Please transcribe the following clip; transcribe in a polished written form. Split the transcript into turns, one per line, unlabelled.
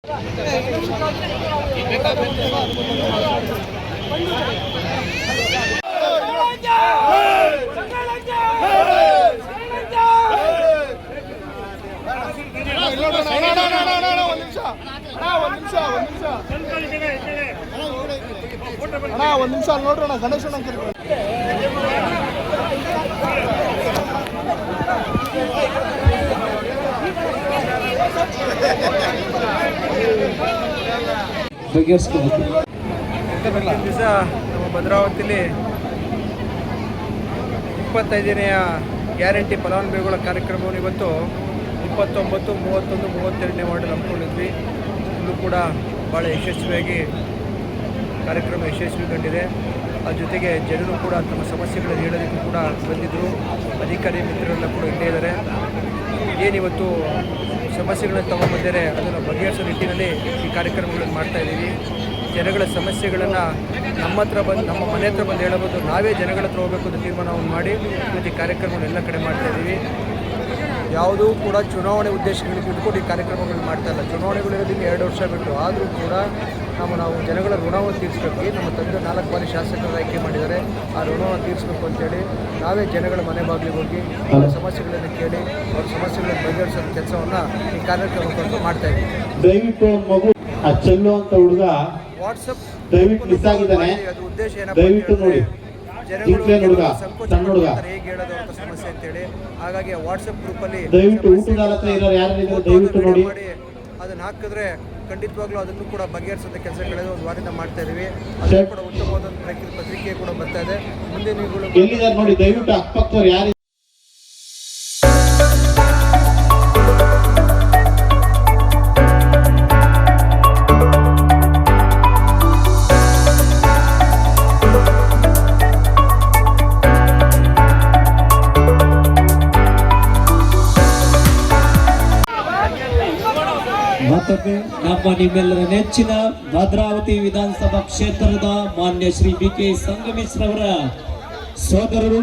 ಒಂದು ನಿಮಿಷ ನೋಡ್ರಣ ಗಣೇಶನ
ದಿವಸ ನಮ್ಮ ಭದ್ರಾವತಿಯಲ್ಲಿ 25ನೇಯ ಗ್ಯಾರಂಟಿ ಫಲಾನುಭವಿಗಳ ಕಾರ್ಯಕ್ರಮವನ್ನು ಇವತ್ತು 29, 31, 32ನೇ ವಾರ್ಡಲ್ಲಿ ಹಮ್ಮಿಕೊಂಡಿದ್ವಿ. ಇಲ್ಲೂ ಕೂಡ ಭಾಳ ಯಶಸ್ವಿಯಾಗಿ ಕಾರ್ಯಕ್ರಮ ಯಶಸ್ವಿಗೊಂಡಿದೆ. ಅದ್ರ ಜೊತೆಗೆ ಜನರು ಕೂಡ ತಮ್ಮ ಸಮಸ್ಯೆಗಳನ್ನು ಹೇಳೋದಕ್ಕೂ ಕೂಡ ಬಂದಿದ್ದರು. ಅಧಿಕಾರಿ ಮಿತ್ರರೆಲ್ಲ ಕೂಡ ಇಲ್ಲೇ ಇದ್ದಾರೆ. ಏನಿವತ್ತು ಸಮಸ್ಯೆಗಳನ್ನು ತಗೊಂಡ್ಬಂದರೆ ಅದನ್ನು ಬಗೆಹರಿಸೋ ನಿಟ್ಟಿನಲ್ಲಿ ಈ ಕಾರ್ಯಕ್ರಮಗಳನ್ನು ಮಾಡ್ತಾಯಿದ್ದೀವಿ. ಜನಗಳ ಸಮಸ್ಯೆಗಳನ್ನು ನಮ್ಮ ಮನೆ ಹತ್ರ ಬಂದು ಹೇಳಬಹುದು, ನಾವೇ ಜನಗಳ ಹತ್ರ ಹೋಗಬೇಕು ಅಂತ ತೀರ್ಮಾನವನ್ನು ಮಾಡಿ ಇವತ್ತು ಈ ಕಾರ್ಯಕ್ರಮವನ್ನು ಎಲ್ಲ ಕಡೆ ಮಾಡ್ತಾಯಿದ್ದೀವಿ. ಯಾವುದೂ ಕೂಡ ಚುನಾವಣೆ ಉದ್ದೇಶಗಳಿಗೆ ಇಟ್ಕೊಂಡು ಈ ಕಾರ್ಯಕ್ರಮಗಳು ಮಾಡ್ತಾಯಿಲ್ಲ. ಚುನಾವಣೆಗಳಿರೋದಕ್ಕೆ 2 ವರ್ಷ ಬಿಟ್ಟು ಆದರೂ ಕೂಡ ನಾವು ಜನಗಳ ಋಣವನ್ನು ತೀರಿಸಬೇಕು. ನಮ್ಮ ತಂದೆ 4 ಬಾರಿ ಶಾಸಕರ ಆಯ್ಕೆ ಮಾಡಿದ್ದಾರೆ. ಆ ಋಣವನ್ನು ತೀರಿಸಬೇಕು ಅಂತೇಳಿ ನಾವೇ ಜನಗಳ ಮನೆ ಬಾಗಿಲಿಗೆ ಹೋಗಿ ಅವರ ಸಮಸ್ಯೆಗಳನ್ನು ಕೇಳಿ ಅವ್ರ ಸಮಸ್ಯೆಗಳನ್ನು ಬಗೆಹರಿಸೋ ಕೆಲಸವನ್ನು ಈ ಕಾರ್ಯಕ್ರಮವನ್ನು ಮಾಡ್ತಾಯಿದ್ದೀವಿ.
ದಯವಿಟ್ಟು ಮಗು ಚೆಲ್ಲು ಅಂತ ಹುಡುಗ
ವಾಟ್ಸಪ್
ದಯವಿಟ್ಟು ಮಿಸ್ ಆಗಿದ್ದಾನೆ.
ಅದು ಉದ್ದೇಶ
ದಯವಿಟ್ಟು ನೋಡಿ,
ಜನಗಳು ಸಂಕೋಚ ಹೇಗೆ ಹೇಳೋದು ಅಂತ ಸಮಸ್ಯೆ ಅಂತೇಳಿ. ಹಾಗಾಗಿ ವಾಟ್ಸಪ್ ಗ್ರೂಪಲ್ಲಿ
ದಯವಿಟ್ಟು ಊಟದ ಹತ್ರ ಇರೋರು ಯಾರು ದಯವಿಟ್ಟು ನೋಡಿ
ಮಾಡಿ ಅದನ್ನು ಹಾಕಿದ್ರೆ ಖಂಡಿತವಾಗ್ಲೂ ಅದನ್ನು ಕೂಡ ಬಗೆಹರಿಸೋಂಥ ಕೆಲಸಗಳೆಲ್ಲ ಒಂದು ವಾರದಿಂದ ಮಾಡ್ತಾ ಇದೀವಿ. ಅದನ್ನು ಕೂಡ ಉತ್ತಮವಾದ ಪತ್ರಿಕೆ ಕೂಡ ಬರ್ತಾ ಇದೆ. ಮುಂದೆ ನೀವುಗಳು
ಎಲ್ಲಿದ್ದಾರೆ ನೋಡಿ, ದಯವಿಟ್ಟು ಅಕ್ಕಪಕ್ಕದವ್ರು ಯಾರು
ಮತ್ತೊಮ್ಮೆ ನಮ್ಮ ನಿಮ್ಮೆಲ್ಲರ ನೆಚ್ಚಿನ ಭದ್ರಾವತಿ ವಿಧಾನಸಭಾ ಕ್ಷೇತ್ರದ ಮಾನ್ಯ ಶ್ರೀ BK ಸಂಗಮೇಶ್ರವರ ಸೋದರರು